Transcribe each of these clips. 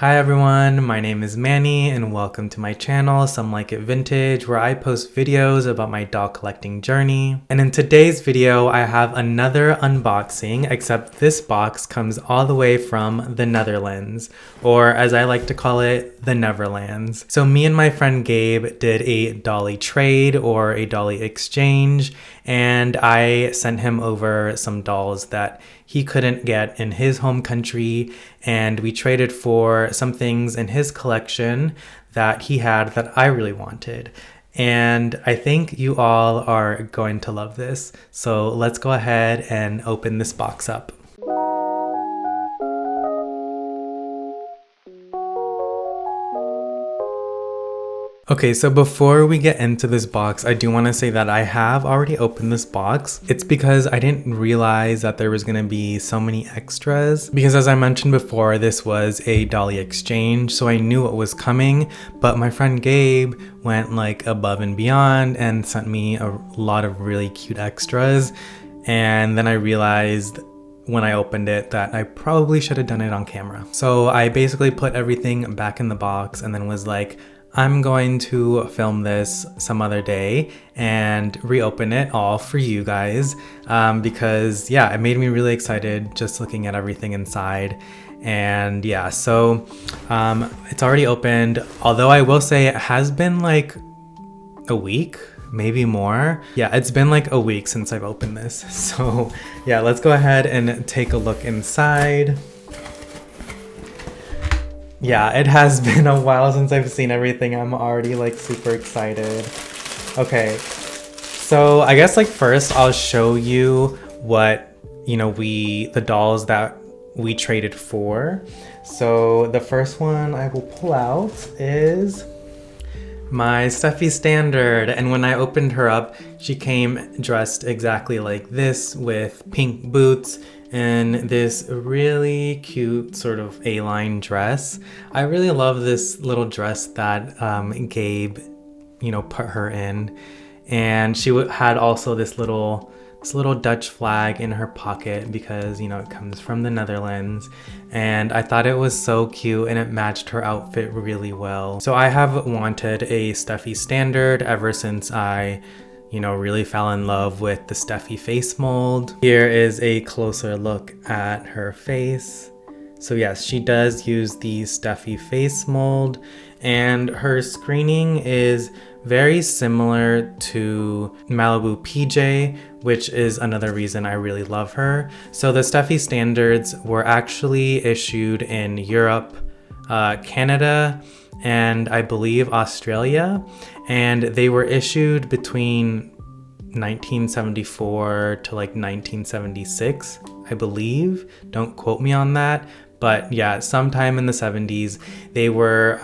Hi everyone, my name is Manny and welcome to my channel, Some Like It Vintage, where I post videos about my doll collecting journey. And in today's video, I have another unboxing, except this box comes all the way from the Netherlands, or as I like to call it, the Neverlands. So me and my friend Gabe did a Dolly trade or a Dolly exchange, and I sent him over some dolls that he couldn't get in his home country, and we traded for some things in his collection that he had that I really wanted. And I think you all are going to love this. So let's go ahead and open this box up. Okay, so before we get into this box, I do want to say that I have already opened this box. It's because I didn't realize that there was going to be so many extras. Because as I mentioned before, this was a Dolly exchange, so I knew what was coming. But my friend Gabe went like above and beyond and sent me a lot of really cute extras. And then I realized when I opened it that I probably should have done it on camera. So I basically put everything back in the box and then was like, I'm going to film this some other day and reopen it all for you guys because yeah, it made me really excited just looking at everything inside. And yeah, so it's already opened, although I will say it has been like a week, maybe more. Yeah, it's been like a week since I've opened this. So yeah, let's go ahead and take a look inside. Yeah, it has been a while since I've seen everything. I'm already like super excited. Okay, so I guess like first I'll show you what, the dolls that we traded for. So the first one I will pull out is my Steffie standard. And when I opened her up, she came dressed exactly like this with pink boots and this really cute sort of A-line dress. I really love this little dress that Gabe, put her in. And she had also this little Dutch flag in her pocket because, it comes from the Netherlands. And I thought it was so cute and it matched her outfit really well. So I have wanted a Steffie standard ever since I really fell in love with the Steffie face mold. Here is a closer look at her face. So yes, she does use the Steffie face mold, and her screening is very similar to Malibu PJ, which is another reason I really love her. So the Steffie standards were actually issued in Europe, Canada, and I believe Australia, and they were issued between 1974 to like 1976, I believe. Don't quote me on that, but yeah, sometime in the 70s, they were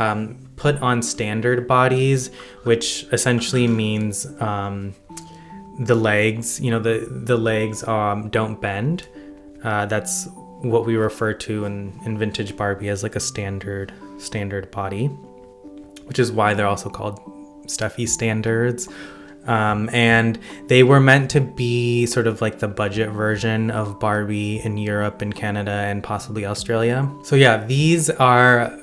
put on standard bodies, which essentially means the legs, the legs don't bend. That's what we refer to in Vintage Barbie as like a standard body, which is why they're also called Steffie standards. And they were meant to be sort of like the budget version of Barbie in Europe and Canada and possibly Australia. So yeah, these are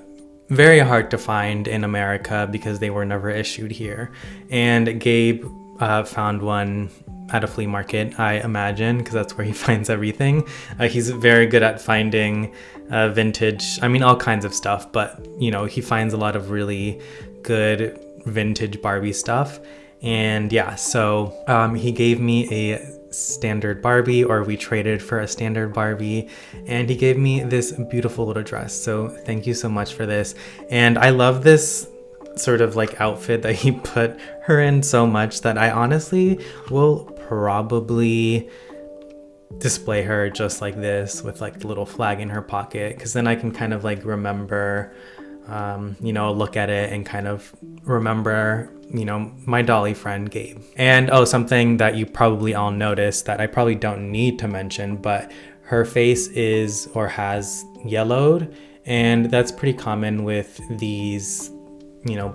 very hard to find in America because they were never issued here. And Gabe found one at a flea market, I imagine, because that's where he finds everything. He's very good at finding vintage, all kinds of stuff, but he finds a lot of really good vintage Barbie stuff. And yeah, so he gave me a standard Barbie, or we traded for a standard Barbie, and he gave me this beautiful little dress. So thank you so much for this. And I love this sort of like outfit that he put her in so much that I honestly will probably display her just like this with like the little flag in her pocket, because then I can kind of like remember, look at it and kind of remember, my Dolly friend Gabe. And something that you probably all noticed that I probably don't need to mention, but her face is or has yellowed, and that's pretty common with these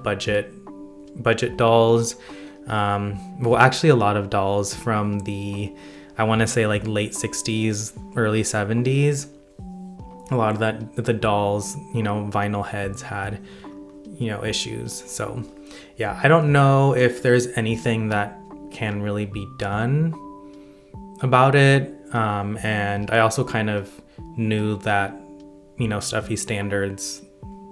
budget dolls. Well, actually a lot of dolls from the, I want to say like late 60s, early 70s. a lot of the dolls, you know, vinyl heads had, you know, issues. So yeah, I don't know if there's anything that can really be done about it. And I also kind of knew that, you know, Stuffy standards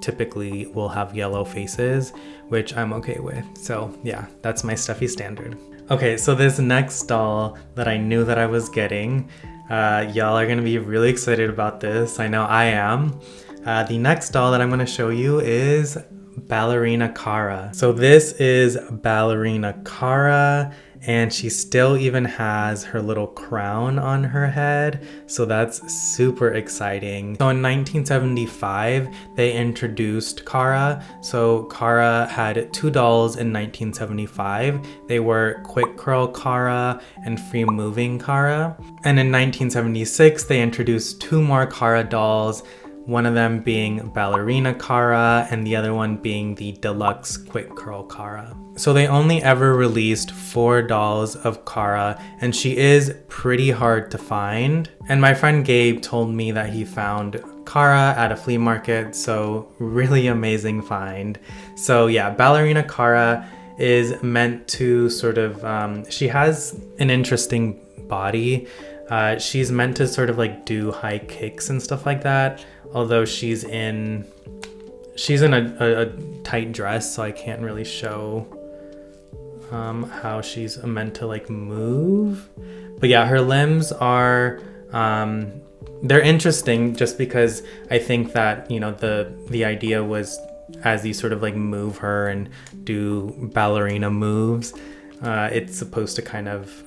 typically will have yellow faces, which I'm okay with. So yeah, that's my Stuffy standard. Okay, so this next doll that I knew that I was getting, y'all are gonna be really excited about this. I know I am. The next doll that I'm gonna show you is Ballerina Cara. So this is Ballerina Cara, and she still even has her little crown on her head, so that's super exciting. So in 1975 they introduced Cara. So Cara had two dolls in 1975. They were Quick Curl Cara and Free Moving Cara. And in 1976 they introduced two more Cara dolls, one of them being Ballerina Cara and the other one being the Deluxe Quick Curl Cara. So they only ever released 4 dolls of Cara, and she is pretty hard to find. And my friend Gabe told me that he found Cara at a flea market, so really amazing find. So yeah, Ballerina Cara is meant to sort of, she has an interesting body. She's meant to sort of like do high kicks and stuff like that. Although she's in a tight dress, so I can't really show how she's meant to like move. But yeah, her limbs are they're interesting just because I think that, you know, the idea was as you sort of like move her and do ballerina moves, it's supposed to kind of,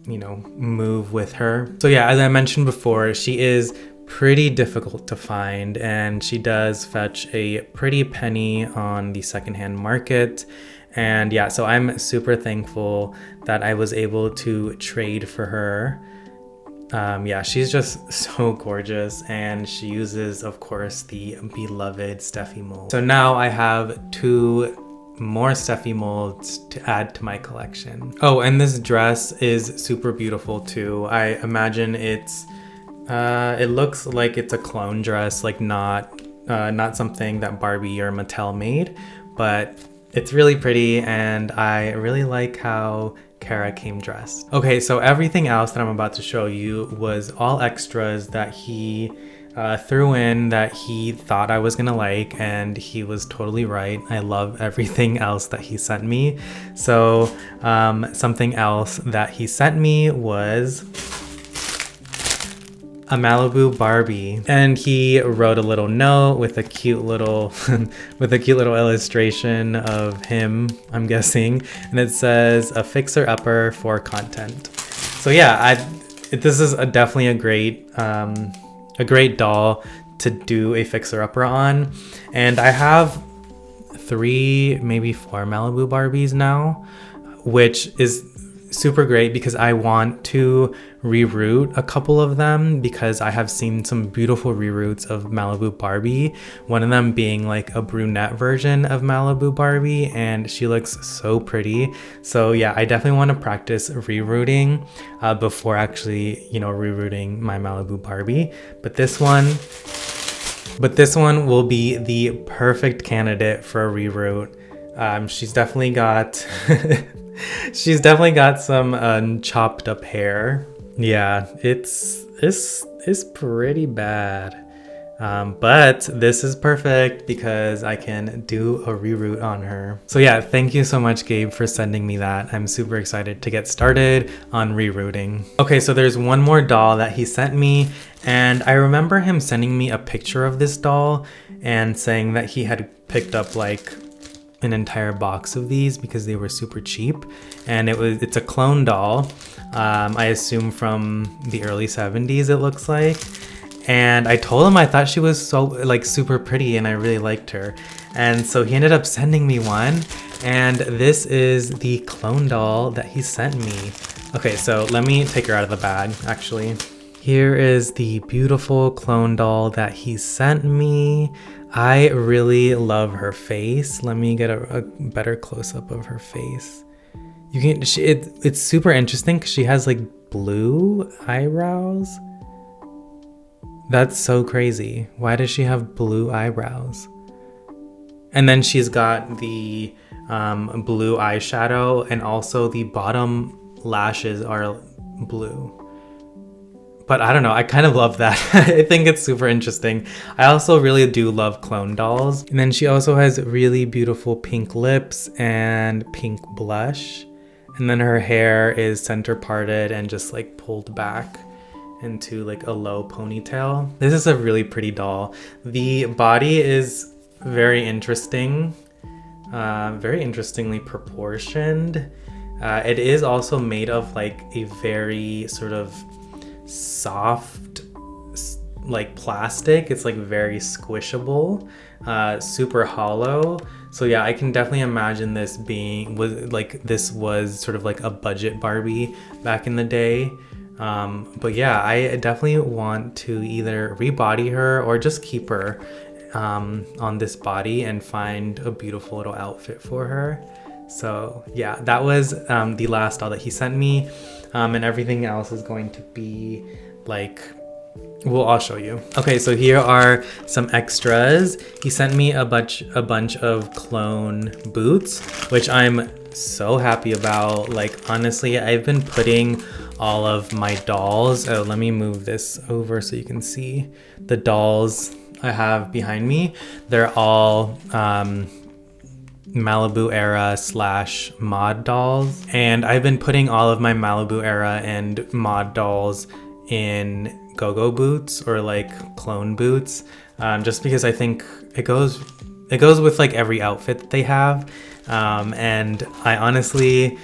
you know, move with her. So yeah, as I mentioned before, she is pretty difficult to find, and she does fetch a pretty penny on the secondhand market. And yeah, so I'm super thankful that I was able to trade for her. Yeah, she's just so gorgeous, and she uses, of course, the beloved Steffie mold. So now I have 2 more Steffie molds to add to my collection. Oh, and this dress is super beautiful too. I imagine it looks like it's a clone dress, like not something that Barbie or Mattel made, but it's really pretty, and I really like how Cara came dressed. Okay, so everything else that I'm about to show you was all extras that he threw in that he thought I was gonna like, and he was totally right. I love everything else that he sent me. So something else that he sent me was a Malibu Barbie, and he wrote a little note with a cute little illustration of him, I'm guessing, and it says a fixer-upper for content. So yeah, this is definitely a great doll to do a fixer-upper on, and I have 3, maybe 4 Malibu Barbies now, which is super great because I want to reroute a couple of them, because I have seen some beautiful reroutes of Malibu Barbie, one of them being like a brunette version of Malibu Barbie, and she looks so pretty. So yeah, I definitely want to practice rerouting before actually, you know, rerouting my Malibu Barbie. But this one will be the perfect candidate for a reroute. She's definitely got she's definitely got some chopped up hair. Yeah, it's pretty bad. But this is perfect because I can do a reroute on her. So yeah, thank you so much, Gabe, for sending me that. I'm super excited to get started on rerouting. Okay, so there's one more doll that he sent me, and I remember him sending me a picture of this doll and saying that he had picked up like an entire box of these because they were super cheap, and it's a clone doll. I assume from the early 70s, it looks like. And I told him I thought she was so like super pretty and I really liked her. And so he ended up sending me one, and this is the clone doll that he sent me. Okay, so let me take her out of the bag, actually. Here is the beautiful clone doll that he sent me. I really love her face. Let me get a better close-up of her face. You can, it's super interesting because she has like blue eyebrows. That's so crazy. Why does she have blue eyebrows? And then she's got the blue eyeshadow, and also the bottom lashes are blue. But I don't know, I kind of love that. I think it's super interesting. I also really do love clone dolls. And then she also has really beautiful pink lips and pink blush. And then her hair is center parted and just like pulled back into like a low ponytail. This is a really pretty doll. The body is very interesting, very interestingly proportioned. It is also made of like a very sort of soft like plastic. It's like very squishable, super hollow. So yeah, I can definitely imagine this was sort of like a budget Barbie back in the day. But yeah, I definitely want to either rebody her or just keep her on this body and find a beautiful little outfit for her. So yeah, that was the last doll that he sent me, and everything else is going to be like, well, I'll show you. Okay, so here are some extras. He sent me a bunch of clone boots, which I'm so happy about. Like, honestly, I've been putting all of my dolls, oh, let me move this over so you can see the dolls I have behind me. They're all Malibu era / mod dolls, and I've been putting all of my Malibu era and mod dolls in go-go boots or like clone boots, just because I think it goes with like every outfit that they have, and I honestly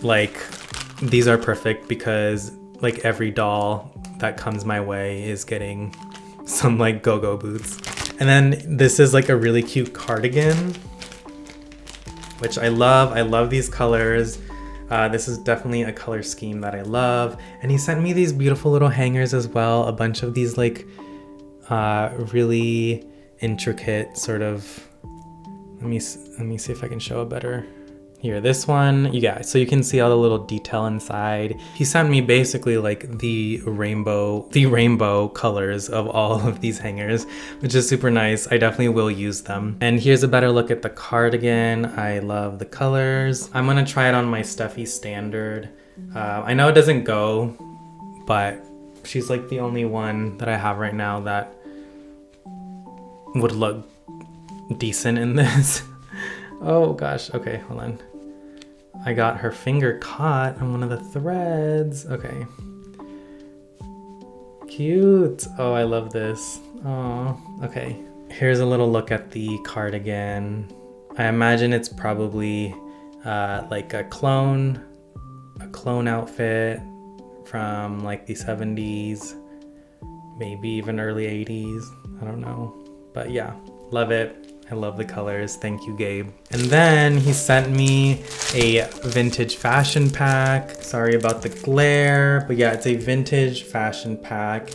like these are perfect because like every doll that comes my way is getting some like go-go boots. And then this is like a really cute cardigan, which I love. I love these colors. This is definitely a color scheme that I love. And he sent me these beautiful little hangers as well. A bunch of these like really intricate sort of, let me see if I can show a better. Here, this one, yeah, so you can see all the little detail inside. He sent me basically like the rainbow colors of all of these hangers, which is super nice. I definitely will use them. And here's a better look at the cardigan. I love the colors. I'm gonna try it on my Steffie standard. I know it doesn't go, but she's like the only one that I have right now that would look decent in this. Oh gosh, okay, hold on. I got her finger caught on one of the threads. Okay. Cute. Oh, I love this. Oh, okay. Here's a little look at the cardigan. I imagine it's probably like a clone outfit from like the 70s, maybe even early 80s. I don't know. But yeah, love it. I love the colors. Thank you, Gabe. And then he sent me a vintage fashion pack. Sorry about the glare, but yeah, it's a vintage fashion pack.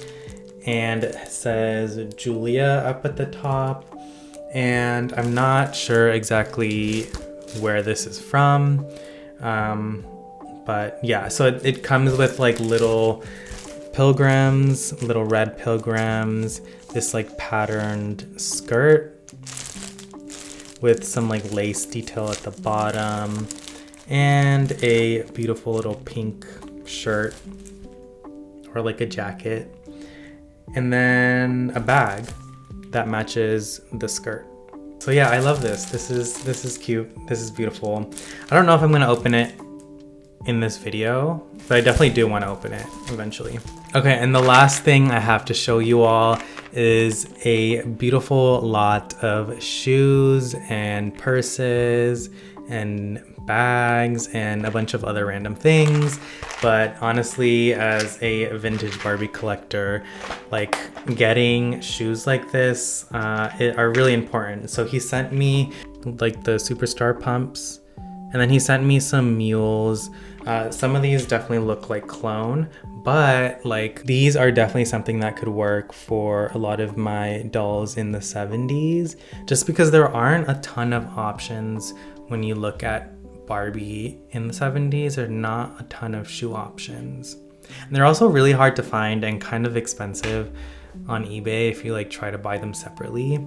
And it says Julia up at the top. And I'm not sure exactly where this is from. But yeah, so it comes with like little pilgrims, little red pilgrims, this like patterned skirt with some like lace detail at the bottom, and a beautiful little pink shirt or like a jacket, and then a bag that matches the skirt. So yeah, I love this. This is cute. This is beautiful. I don't know if I'm gonna open it in this video, but I definitely do want to open it eventually. Okay, and the last thing I have to show you all is a beautiful lot of shoes and purses and bags and a bunch of other random things. But honestly, as a vintage Barbie collector, like getting shoes like this are really important. So he sent me like the Superstar pumps, and then he sent me some mules. Some of these definitely look like clone, but like these are definitely something that could work for a lot of my dolls in the 70s, just because there aren't a ton of options when you look at Barbie in the 70s. There are not a ton of shoe options. And they're also really hard to find and kind of expensive. on eBay if you like try to buy them separately.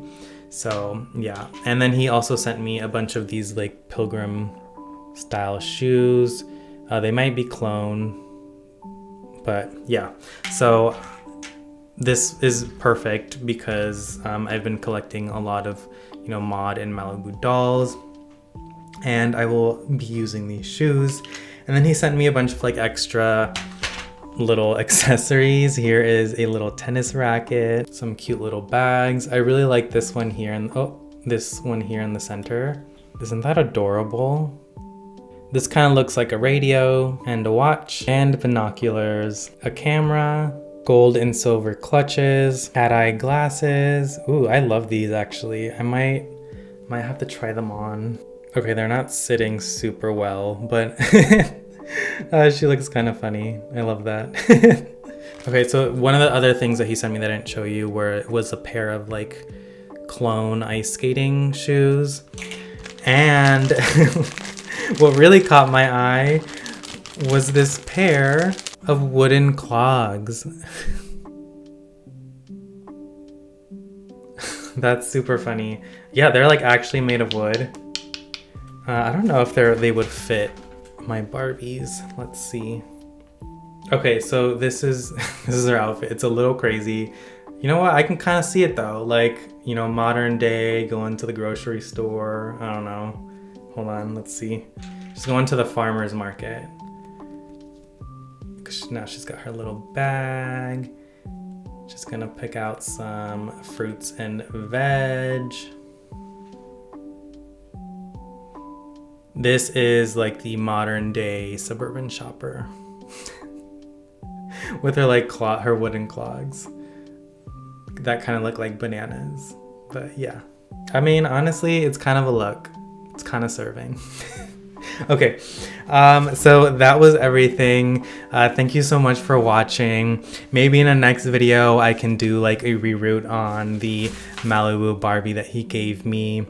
So yeah, and then he also sent me a bunch of these like pilgrim style shoes. They might be clone, but yeah. So this is perfect because I've been collecting a lot of, you know, mod and Malibu dolls, and I will be using these shoes. And then he sent me a bunch of like extra little accessories. Here is a little tennis racket, some cute little bags. I really like this one here, and this one here in the center. Isn't that adorable? This kind of looks like a radio and a watch and binoculars, a camera, gold and silver clutches, cat-eye glasses. Ooh, I love these actually. I might have to try them on. Okay, they're not sitting super well, but she looks kind of funny. I love that. Okay, so one of the other things that he sent me that I didn't show you was a pair of like clone ice skating shoes. And what really caught my eye was this pair of wooden clogs. That's super funny. Yeah, they're like actually made of wood. I don't know if they would fit my Barbies. Let's see. Okay, so this is her outfit. It's a little crazy. You know what? I can kind of see it though. Like, you know, modern day, going to the grocery store. I don't know. Hold on, let's see. She's going to the farmer's market. Now she's got her little bag. Just gonna pick out some fruits and veg. This is like the modern day suburban shopper with her like her wooden clogs that kind of look like bananas. But yeah, I mean, honestly, it's kind of a look. It's kind of serving. Okay, so that was everything. Thank you so much for watching. Maybe in a next video I can do like a reroute on the Malibu Barbie that he gave me,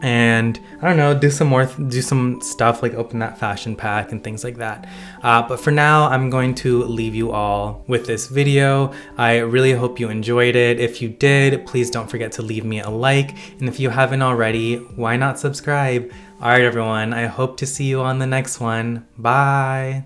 and I don't know, do some stuff like open that fashion pack and things like that. But for now, I'm going to leave you all with this video. I really hope you enjoyed it. If you did, please don't forget to leave me a like, and if you haven't already, why not subscribe? All right, everyone, I hope to see you on the next one. Bye.